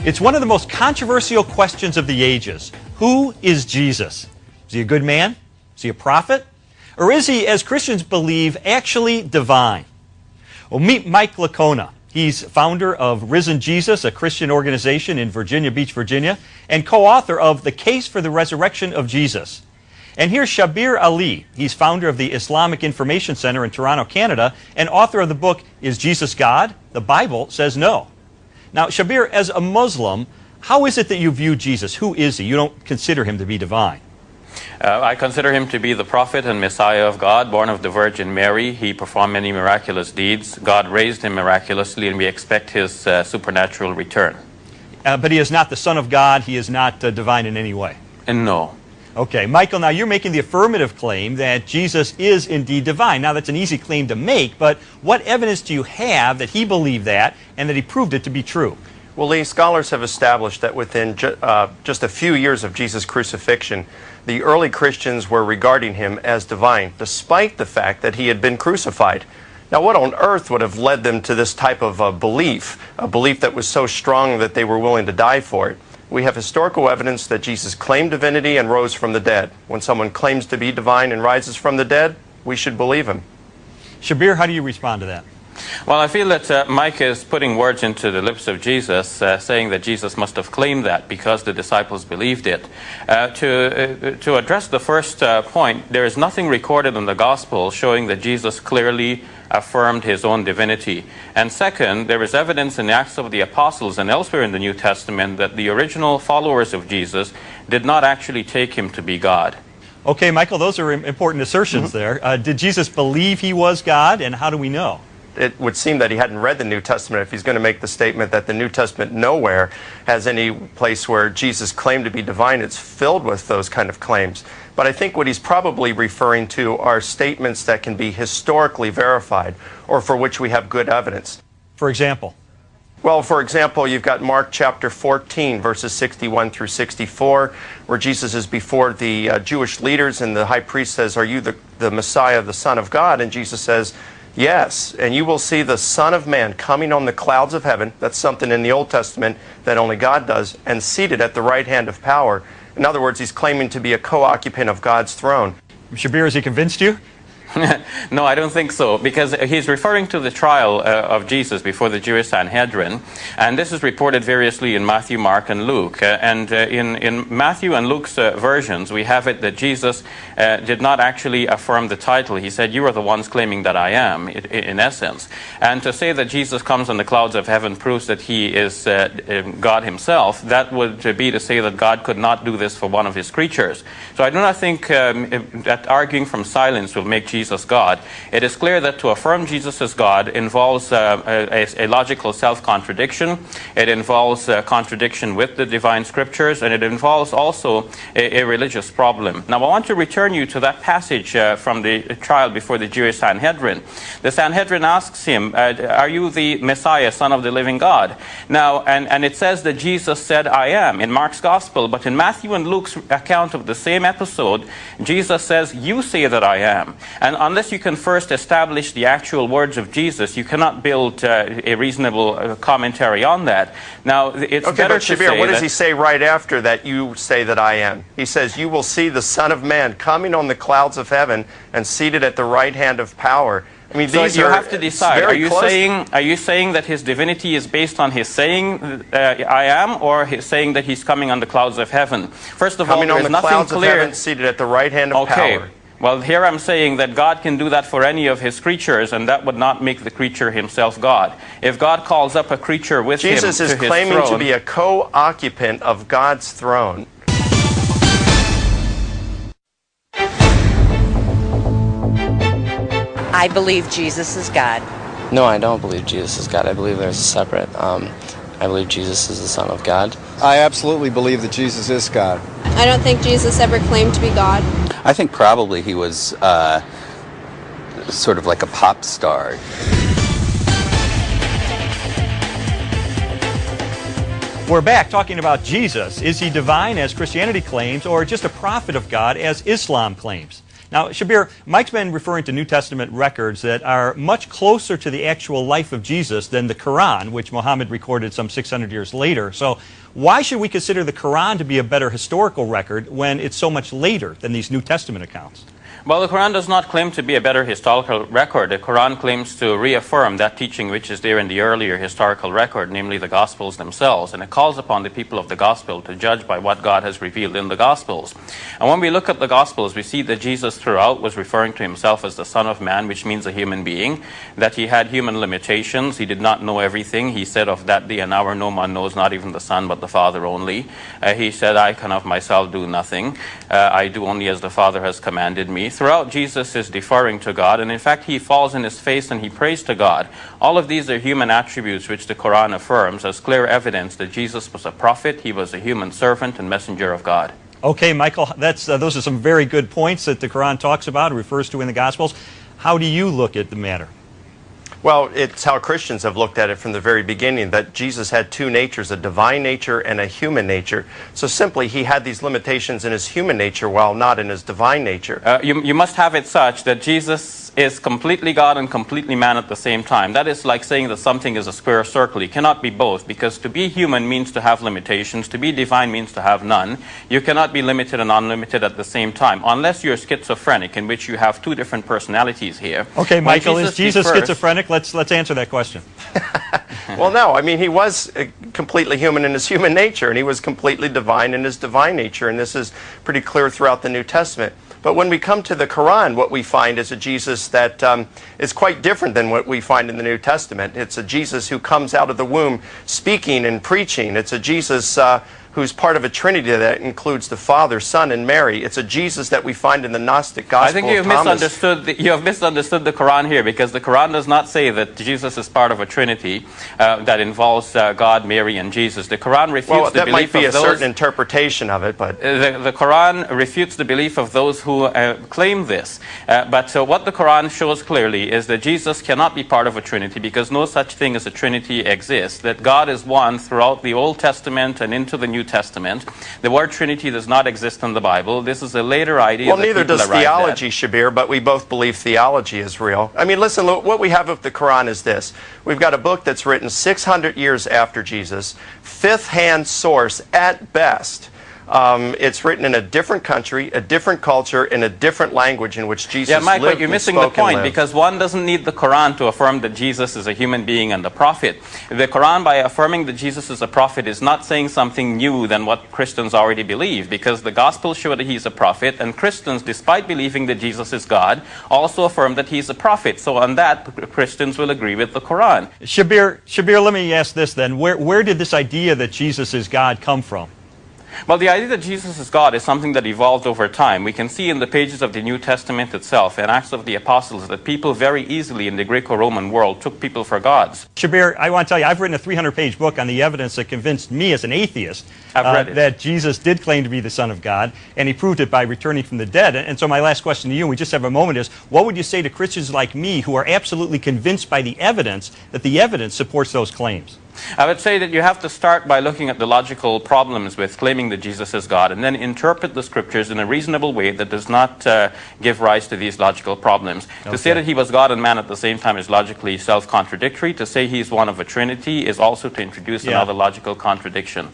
It's one of the most controversial questions of the ages. Who is Jesus? Is he a good man? Is he a prophet? Or is he, as Christians believe, actually divine? Well, meet Mike Licona. He's founder of Risen Jesus, a Christian organization in Virginia Beach, Virginia, and co-author of The Case for the Resurrection of Jesus. And here's Shabir Ali. He's founder of the Islamic Information Center in Toronto, Canada, and author of the book, Is Jesus God? The Bible Says No. Now, Shabir, as a Muslim, how is it that you view Jesus? Who is he? You don't consider him to be divine. I consider him to be the prophet and Messiah of God, born of the Virgin Mary. He performed many miraculous deeds. God raised him miraculously, and we expect his supernatural return. But he is not the Son of God. He is not divine in any way. And no. Okay, Michael, now you're making the affirmative claim that Jesus is indeed divine. Now, that's an easy claim to make, but what evidence do you have that he believed that and that he proved it to be true? Well, Lee, scholars have established that within just a few years of Jesus' crucifixion, the early Christians were regarding him as divine, despite the fact that he had been crucified. Now, what on earth would have led them to this type of belief, a belief that was so strong that they were willing to die for it? We have historical evidence that Jesus claimed divinity and rose from the dead. When someone claims to be divine and rises from the dead, we should believe him. Shabir, how do you respond to that? Well, I feel that Mike is putting words into the lips of Jesus, saying that Jesus must have claimed that because the disciples believed it. To address the first point, there is nothing recorded in the Gospel showing that Jesus clearly affirmed his own divinity. And second, there is evidence in the Acts of the Apostles and elsewhere in the New Testament that the original followers of Jesus did not actually take him to be God. Okay, Michael, those are important assertions there. Did Jesus believe he was God, and how do we know? It would seem that he hadn't read the New Testament if he's going to make the statement that the New Testament nowhere has any place where Jesus claimed to be divine. It's filled with those kind of claims. But I think what he's probably referring to are statements that can be historically verified or for which we have good evidence. For example? Well, for example, you've got Mark chapter 14, verses 61 through 64, where Jesus is before the Jewish leaders and the high priest says, "Are you the Messiah, the Son of God?" And Jesus says, "Yes, and you will see the Son of Man coming on the clouds of heaven." That's something in the Old Testament that only God does, and seated at the right hand of power. In other words, he's claiming to be a co-occupant of God's throne. Shabir, has he convinced you? No, I don't think so, because he's referring to the trial of Jesus before the Jewish Sanhedrin, and this is reported variously in Matthew, Mark, and Luke. In Matthew and Luke's versions, we have it that Jesus did not actually affirm the title. He said, "You are the ones claiming that I am," in essence. And to say that Jesus comes on the clouds of heaven proves that he is God himself. That would be to say that God could not do this for one of his creatures. So I do not think that arguing from silence will make Jesus God. It is clear that to affirm Jesus as God involves a logical self-contradiction. It involves contradiction with the divine scriptures, and it involves also a religious problem. Now, I want to return you to that passage from the trial before the Jewish Sanhedrin. The Sanhedrin asks him, "Are you the Messiah, Son of the living God?" Now, and it says that Jesus said, "I am," in Mark's Gospel, but in Matthew and Luke's account of the same episode, Jesus says, "You say that I am." And unless you can first establish the actual words of Jesus, you cannot build a reasonable commentary on that. Now, it's better to Shabir, say what does he say right after that, "You say that I am"? He says, "You will see the Son of Man coming on the clouds of heaven and seated at the right hand of power." I mean, so these you are have to decide. Are you saying that his divinity is based on his saying "I am," or his saying that he's coming on the clouds of heaven? First of all, there is nothing clear. Heaven, seated at the right hand of power. Well, here I'm saying that God can do that for any of his creatures, and that would not make the creature himself God. If God calls up a creature with him to his throne... Jesus is claiming to be a co-occupant of God's throne. I believe Jesus is God. No, I don't believe Jesus is God. I believe there's a separate. I believe Jesus is the Son of God. I absolutely believe that Jesus is God. I don't think Jesus ever claimed to be God. I think probably he was sort of like a pop star. We're back talking about Jesus. Is he divine, as Christianity claims, or just a prophet of God, as Islam claims? Now, Shabir, Mike's been referring to New Testament records that are much closer to the actual life of Jesus than the Quran, which Muhammad recorded some 600 years later. So why should we consider the Quran to be a better historical record when it's so much later than these New Testament accounts? Well, the Quran does not claim to be a better historical record. The Quran claims to reaffirm that teaching which is there in the earlier historical record, namely the Gospels themselves, and it calls upon the people of the Gospel to judge by what God has revealed in the Gospels. And when we look at the Gospels, we see that Jesus throughout was referring to himself as the Son of Man, which means a human being, that he had human limitations, he did not know everything. He said of that day and hour no man knows, not even the Son, but the Father only. He said, I can of myself do nothing. I do only as the Father has commanded me. Throughout, Jesus is deferring to God, and in fact he falls in his face and he prays to God. All of these are human attributes which the Quran affirms as clear evidence that Jesus was a prophet, he was a human servant and messenger of God. Okay, Michael, those are some very good points that the Quran talks about and refers to in the Gospels. How do you look at the matter? Well, it's how Christians have looked at it from the very beginning, that Jesus had two natures, a divine nature and a human nature. So simply, he had these limitations in his human nature while not in his divine nature. You must have it such that Jesus is completely God and completely man at the same time. That is like saying that something is a square circle. It cannot be both, because to be human means to have limitations. To be divine means to have none. You cannot be limited and unlimited at the same time, unless you're schizophrenic, in which you have two different personalities here. Okay, Michael, is Jesus schizophrenic? Let's answer that question. Well, no. I mean, he was completely human in his human nature, and he was completely divine in his divine nature, and this is pretty clear throughout the New Testament. But when we come to the Quran, what we find is a Jesus that is quite different than what we find in the New Testament. It's a Jesus who comes out of the womb speaking and preaching. It's a Jesus who's part of a Trinity that includes the Father, Son, and Mary. It's a Jesus that we find in the Gnostic Gospel. I think you have misunderstood the Quran here, because the Quran does not say that Jesus is part of a Trinity that involves God, Mary, and Jesus. The Quran refutes the belief of those... Well, that might be a certain interpretation of it, but... The Quran refutes the belief of those who claim this. But what the Quran shows clearly is that Jesus cannot be part of a Trinity, because no such thing as a Trinity exists. That God is one throughout the Old Testament and into the New Testament. The word Trinity does not exist in the Bible. This is a later idea. Well, neither does theology, Shabir, but we both believe theology is real. I mean, listen, what we have of the Quran is this. We've got a book that's written 600 years after Jesus, fifth-hand source at best. It's written in a different country, a different culture, in a different language in which Jesus lived. Yeah, Mike, but you're missing the point, because one doesn't need the Quran to affirm that Jesus is a human being and a prophet. The Quran, by affirming that Jesus is a prophet, is not saying something new than what Christians already believe, because the Gospels show that he's a prophet, and Christians, despite believing that Jesus is God, also affirm that he's a prophet. So on that, Christians will agree with the Quran. Shabir, let me ask this then. Where did this idea that Jesus is God come from? Well, the idea that Jesus is God is something that evolved over time. We can see in the pages of the New Testament itself and Acts of the Apostles that people very easily in the Greco-Roman world took people for gods. Shabir, I want to tell you, I've written a 300-page book on the evidence that convinced me as an atheist that Jesus did claim to be the Son of God, and he proved it by returning from the dead. And so my last question to you, and we just have a moment, is what would you say to Christians like me who are absolutely convinced by the evidence that the evidence supports those claims? I would say that you have to start by looking at the logical problems with claiming that Jesus is God, and then interpret the scriptures in a reasonable way that does not give rise to these logical problems. Okay. To say that he was God and man at the same time is logically self-contradictory. To say he's one of a Trinity is also to introduce another logical contradiction.